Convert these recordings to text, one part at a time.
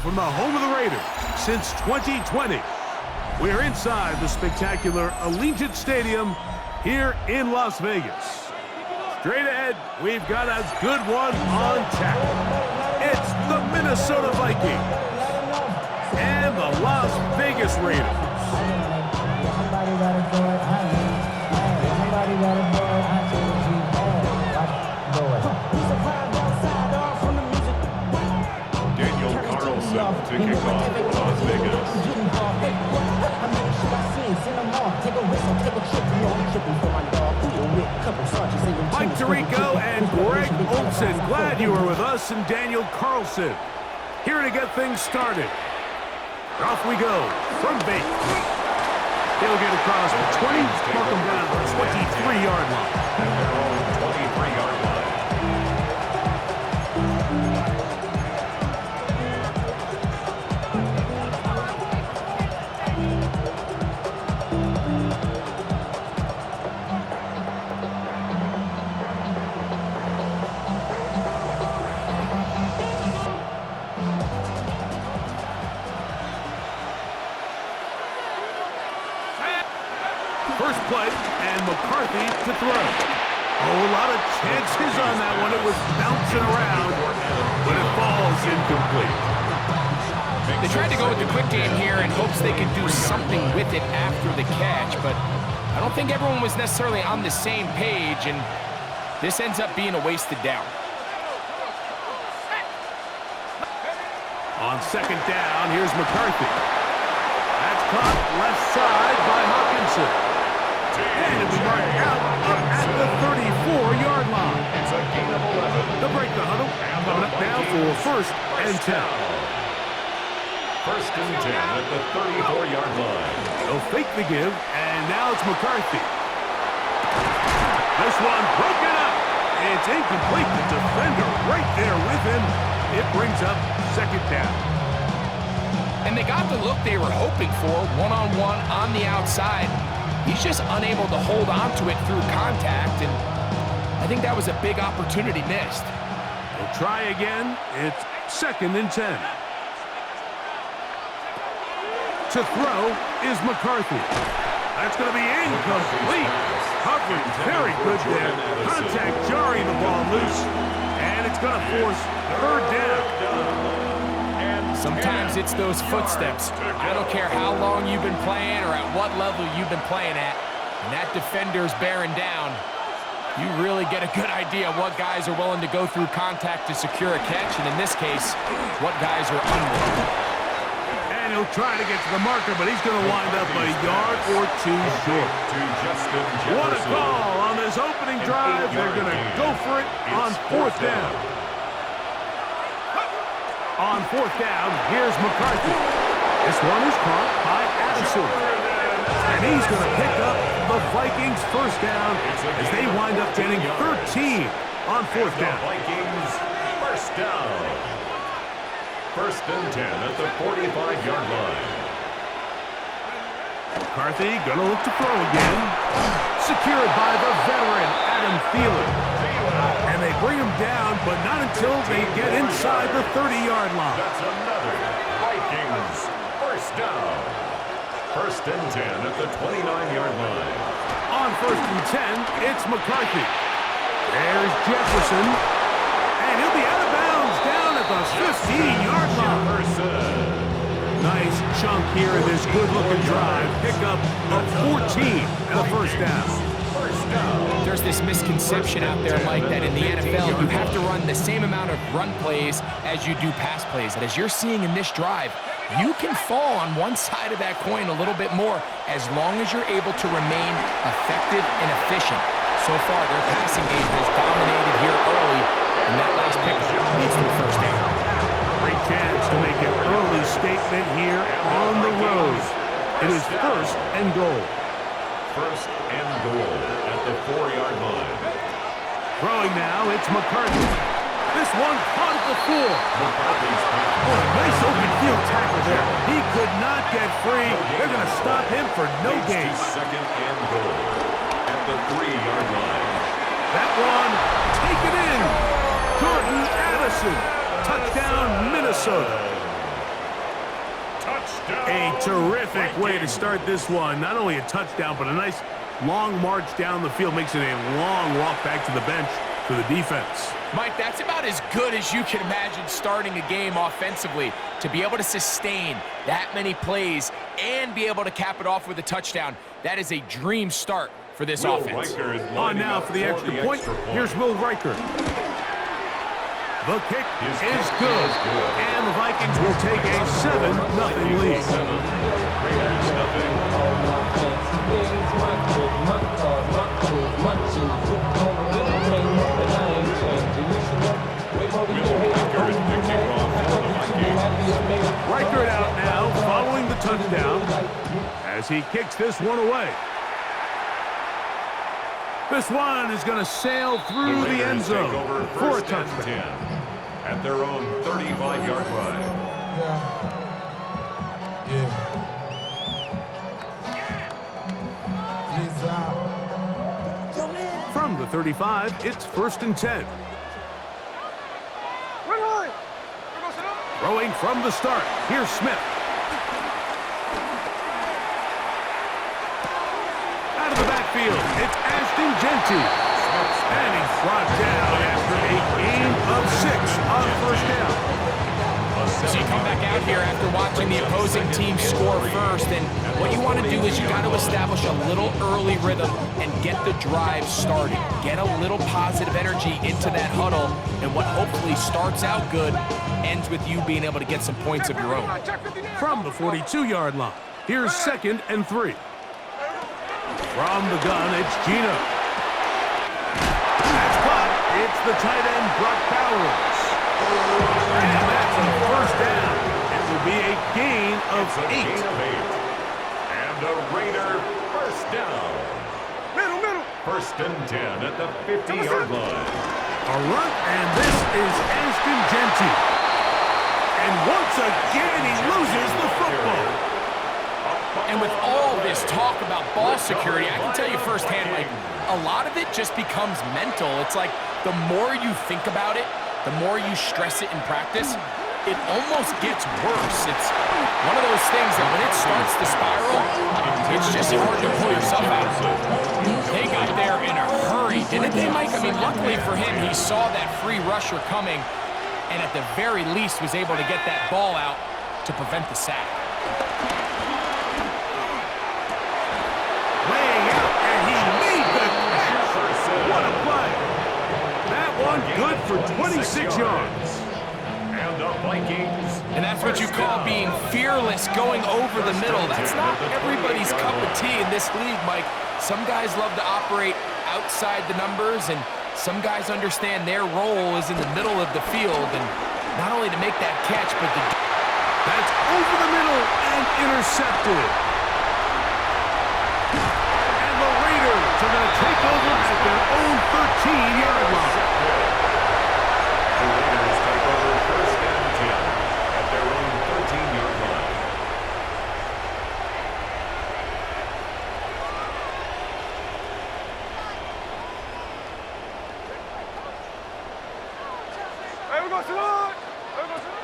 from the home of the Raiders since 2020. We're inside the spectacular Allegiant Stadium here in Las Vegas. Straight ahead, we've got a good one on tap. It's the Minnesota Vikings and the Las Vegas Raiders. To kick off Las Vegas. Mike Tirico and Greg Olsen, glad you were with us, and Daniel Carlson here to get things started. Off we go from base. He'll get across the 20, mark him down to the 23-yard line. And they're all 23-yard line. First play, and McCarthy to throw. Oh, a lot of chances on that one. It was bouncing around, but it falls incomplete. They tried to go with the quick game here in hopes they could do something with it after the catch, but I don't think everyone was necessarily on the same page, and this ends up being a wasted down. On second down, here's McCarthy. That's caught left side by Hawkinson. And it'll be marked out up at the 34-yard line. It's a gain of 11. The break the huddle. Coming up now for first and 10. First and 10 at the 34-yard line. They'll fake the give, and now it's McCarthy. This one broken up. It's incomplete. The defender right there with him. It brings up second down. And they got the look they were hoping for, one-on-one on the outside. He's just unable to hold on to it through contact, and I think that was a big opportunity missed. They'll try again. It's second and 10. To throw is McCarthy. That's going to be incomplete. Coverage very good there. Contact jarring the ball loose, and it's going to force third down. Sometimes it's those footsteps. I don't care how long you've been playing or at what level you've been playing at, and that defender's bearing down. You really get a good idea of what guys are willing to go through contact to secure a catch, and in this case, what guys are unwilling. And he'll try to get to the marker, but he's going to wind up a yard or two short. What a call on this opening drive. They're going to go for it on fourth down. On fourth down, here's McCarthy. This one is caught by Addison. And he's going to pick up the Vikings first down as they wind up getting 13 on fourth down. Vikings first down. First and 10 at the 45-yard line. McCarthy going to look to throw again. Secured by the veteran Adam Thielen. And they bring him down, but not until they get inside the 30-yard line. That's another Vikings first down. First and 10 at the 29-yard line. On first and 10, it's McCarthy. There's Jefferson. And he'll be out of bounds down at the 15-yard line. Nice chunk here in this good-looking drive. Pick up of 14 and a first down. There's this misconception out there, Mike, that in the NFL you have to run the same amount of run plays as you do pass plays. And as you're seeing in this drive, you can fall on one side of that coin a little bit more as long as you're able to remain effective and efficient. So far, their passing game has dominated here early, and that last pickup leads to the first down. Great chance to make an early statement here on the road. It is first and goal. First and goal at the 4-yard line. Throwing now, it's McCarthy. This one caught at the floor. McCarthy's back. Oh, nice open field tackle there. He could not get free. They're going to stop him for no gain. Second and goal at the 3-yard line. That one, take it in. Jordan Addison. Touchdown, Minnesota. Touchdown. A terrific way to Vikings. start this one. Not only a touchdown, but a nice long march down the field. Makes it a long walk back to the bench for the defense. Mike, that's about as good as you can imagine starting a game offensively. To be able to sustain that many plays and be able to cap it off with a touchdown, that is a dream start for this offense. On now for the extra point. Here's Will Riker. The kick is good. And the Vikings will take a 7-0 lead. Riker out now following the touchdown as he kicks this one away. This one is going to sail through the end zone for a touchdown. At their own 35-yard line. From the 35, it's 1st and 10. Throwing from the start. Here's Smith. Out of the backfield, it's Ashton Genty. And he's brought down after a gain of 6 on 1st down. So you come back out here after watching the opposing team score first, and what you want to do is you got to establish a little early rhythm and get the drive started. Get a little positive energy into that huddle, and what hopefully starts out good ends with you being able to get some points of your own. From the 42-yard line, here's 2nd and 3. From the gun, it's Gino. That's caught. It's the tight end, Brock Bowers. And that's a 1st down. It will be a gain of 8. And a Raider 1st down. Middle. 1st and 10 at the 50-yard line. A run, and this is Ashton Genty. And once again, he loses the football. And with all this talk about ball security, I can tell you firsthand, like, a lot of it just becomes mental. It's like the more you think about it, the more you stress it in practice, it almost gets worse. It's one of those things that when it starts to spiral, it's just hard to pull yourself out of it. They got there in a hurry, didn't they, Mike? I mean, luckily for him, he saw that free rusher coming, and at the very least was able to get that ball out to prevent the sack. Laying out, and he made the catch. What a play. That one good for 26 yards. And the Vikings. And that's what you call being fearless, going over the middle. That's not everybody's cup of tea in this league, Mike. Some guys love to operate outside the numbers, and some guys understand their role is in the middle of the field, and not only to make that catch, but to... That's over the middle and intercepted. And the Raiders are going to take over at their own 13-yard line. The Raiders take over 1st and 10 at their own 13-yard line.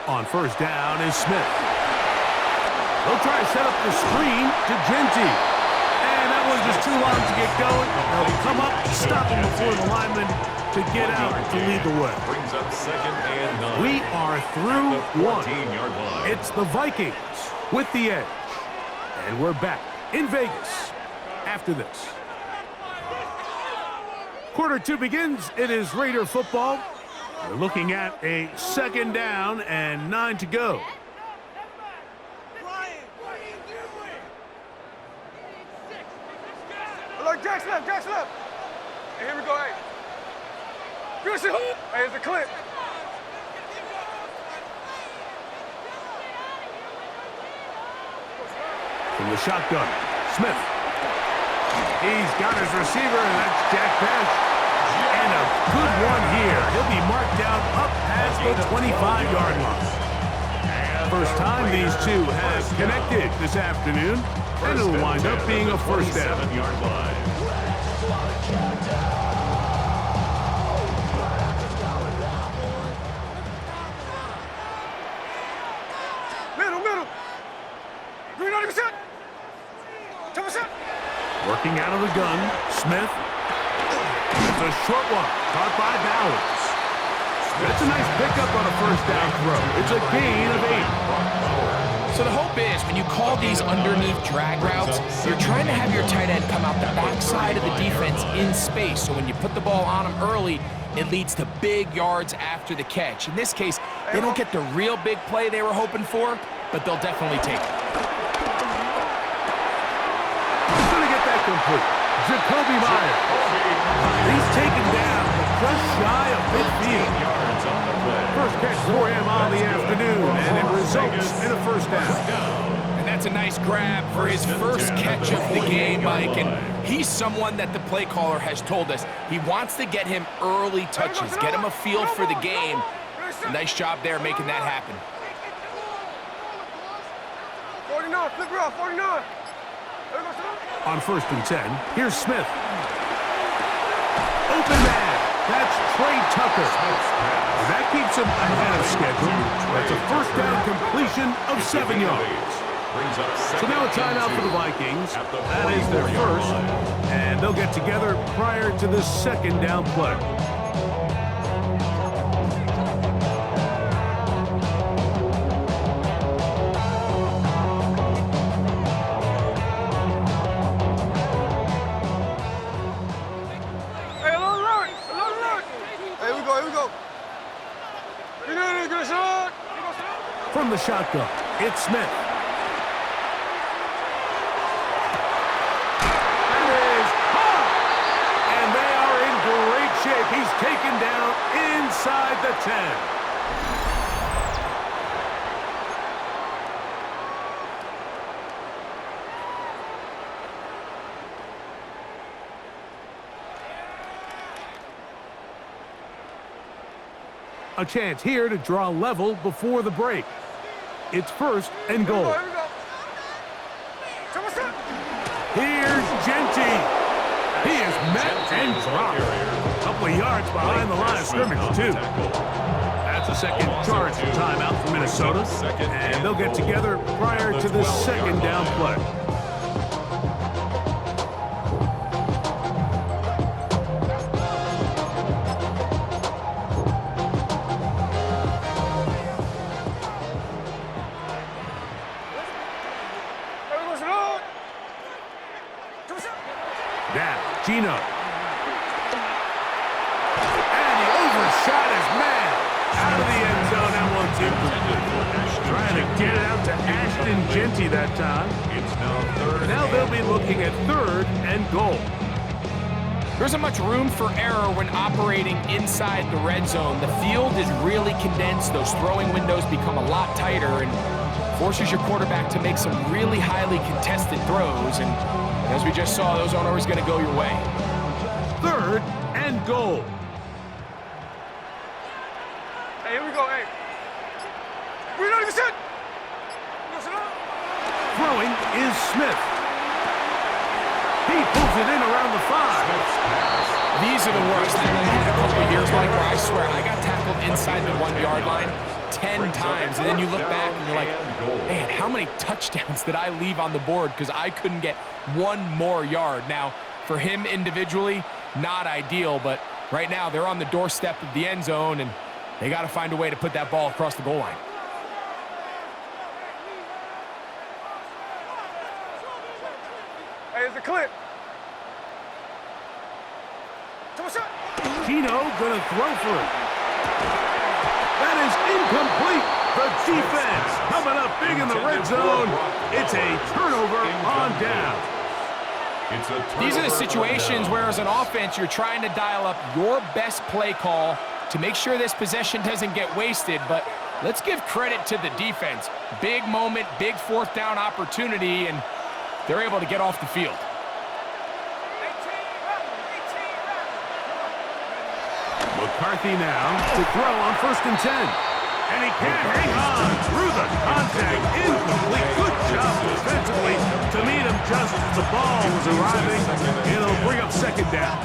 On 1st down is Smith. They'll try to set up the screen to Genty. And that one's just too long to get going. They'll come up, stop him before the lineman to get out to lead the way. Brings up 2nd and 9. We are through one. 14-yard line. It's the Vikings with the edge. And we're back in Vegas after this. Quarter 2 begins. It is Raider football. We're looking at a 2nd down and 9 to go. Look, Jackson left. Hey, here we go, hey. Good shit. Hey, here's the clip. From the shotgun, Smith. He's got his receiver, and that's Jack Pesh. And a good one here. He'll be marked down up past the 25-yard line. First time these two have connected this afternoon, and it'll wind up being a 1st down. 7-yard line. Middle. Working out of the gun, Smith. It's a short one, caught by Bowers. That's a nice pickup on a first down throw. It's a gain of 8. So the hope is when you call these underneath drag routes, you're trying to have your tight end come out the backside of the defense in space. So when you put the ball on him early, it leads to big yards after the catch. In this case, they don't get the real big play they were hoping for, but they'll definitely take it. He's going to get that complete. Jacoby Myers. He's taken down just shy of midfield. First catch for him on the afternoon, and it results in a first down. And that's a nice grab for his first catch of the game, Mike. And he's someone that the play caller has told us he wants to get him early touches, get him a feel for the game. Nice job there making that happen. 49, flip route, 49. On 1st and 10, here's Smith. Open man. That's Trey Tucker. And that keeps him ahead of schedule. That's a first down completion of 7 yards. So now a timeout for the Vikings. That is their first. And they'll get together prior to the second down play. From the shotgun, it's Smith. That is hot! And they are in great shape. He's taken down inside the 10. A chance here to draw level before the break. It's 1st and goal. Here's Genty. He is met and dropped. A couple of yards behind the line of scrimmage, too. That's a second charge timeout for Minnesota. And they'll get together prior to the second down play. Now, Gino. And he overshot his man. Out of the end zone, that one's incomplete. Trying to get it out to Ashton Genty that time. Now they'll be looking at 3rd and goal. There isn't much room for error when operating inside the red zone. The field is really condensed. Those throwing windows become a lot tighter and forces your quarterback to make some really highly contested throws. And as we just saw, those aren't always going to go your way. 3rd and goal. Hey, here we go, hey. We're not even set. Throwing is Smith. He pulls it in around the 5. These are the worst. I had a couple of years, Mike, where I swear I got tackled inside the 1-yard line 10 times, and then you look back and you're like, man, how many touchdowns did I leave on the board because I couldn't get one more yard? Now, for him individually, not ideal, but right now they're on the doorstep of the end zone, and they got to find a way to put that ball across the goal line. Hey, it's a clip. Gino gonna throw for it. That is incomplete. The defense coming up big in the red zone. It's a turnover on down. These are the situations where as an offense you're trying to dial up your best play call to make sure this possession doesn't get wasted, but let's give credit to the defense. Big moment, big 4th down opportunity, and they're able to get off the field. McCarthy now to throw on 1st and 10. And he can't hang on through the contact. Incomplete. Good job defensively to meet him just as the ball was arriving. It'll bring up 2nd down.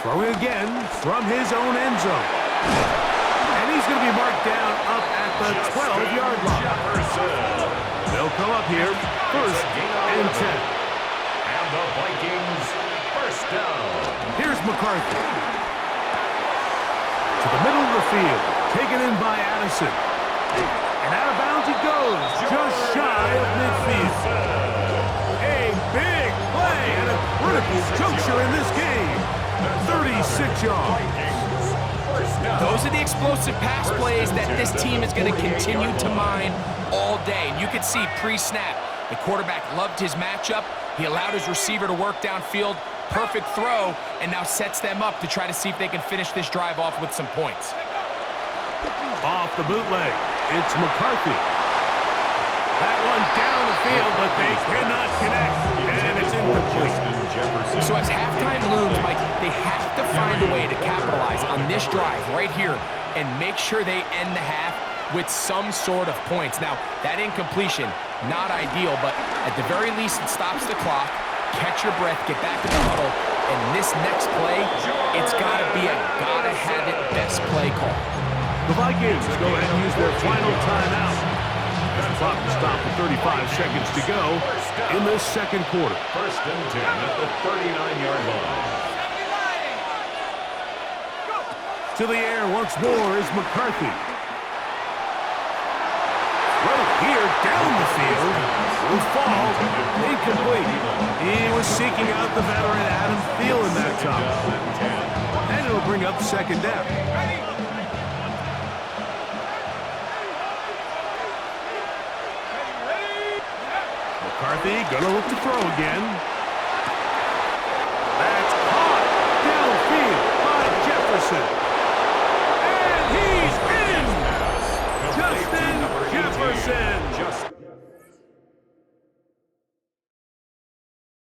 Throwing again from his own end zone. And he's going to be marked down up at the 12-yard line. They'll come up here, first and 10. And the Vikings first down. Here's McCarthy. To the middle of the field, taken in by Addison. And out of bounds he goes, just shy of midfield. A big play and a critical juncture in this game. 36 yards. Those are the explosive pass plays that this team is going to continue to mine all day. And you can see pre-snap, the quarterback loved his matchup. He allowed his receiver to work downfield. Perfect throw, and now sets them up to try to see if they can finish this drive off with some points. Off the bootleg, it's McCarthy. That one down the field, but they cannot connect, and it's incomplete. So as halftime looms, Mike, they have to find a way to capitalize on this drive right here and make sure they end the half with some sort of points. Now, that incompletion, not ideal, but at the very least, it stops the clock. Catch your breath, get back in the huddle, and this next play, it's got to be a gotta-have-it best play call. The Vikings go ahead and use their final timeout. As the clock will stop with 35 seconds to go in this second quarter. First and 10 at the 39-yard line. To the air once more is McCarthy. Right here, down the field, will fall, incomplete. He was seeking out the veteran Adam Thielen that time. And it'll bring up second down. McCarthy gonna look to throw again.